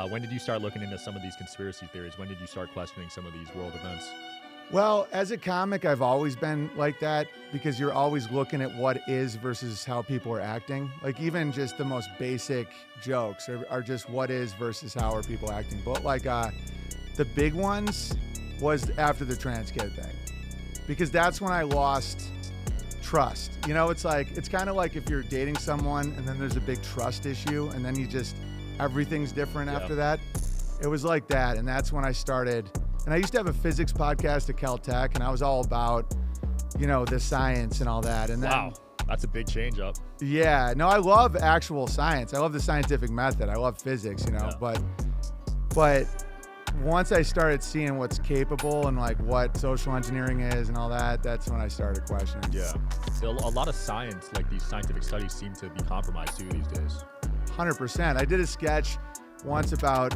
When did you start looking into some of these conspiracy theories? When did you start questioning some of these world events? Well, as a comic, I've always been like that because you're always looking at what is versus how people are acting. Like even just the most basic jokes are just what is versus how are people acting. But like the big ones was after the trans kid thing because that's when I lost trust. You know, it's kind of like if you're dating someone and then there's a big trust issue and then everything's different after that. It was like that. And that's when I started. And I used to have a physics podcast at Caltech, and I was all about, the science and all that. And then, Wow, that's a big change up. yeah, no, I love actual science. I love the scientific method. I love physics, but once I started seeing what's capable and like what social engineering is and all that, that's when I started questioning. Yeah. So a lot of science, like these scientific studies, seem to be compromised too these days. 100%. I did a sketch once about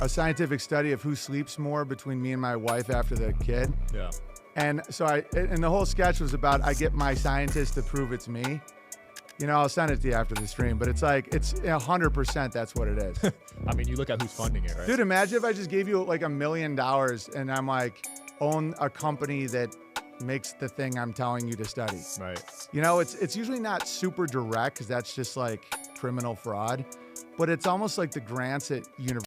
a scientific study of who sleeps more between me and my wife after the kid. Yeah. And so and the whole sketch was about I get my scientist to prove it's me. I'll send it to you after the stream, but it's 100% that's what it is. I mean, you look at who's funding it, right? Dude, imagine if I just gave you like $1 million and I'm like, own a company that makes the thing I'm telling you to study. Right. It's usually not super direct because that's just like criminal fraud, but it's almost like the grants at university.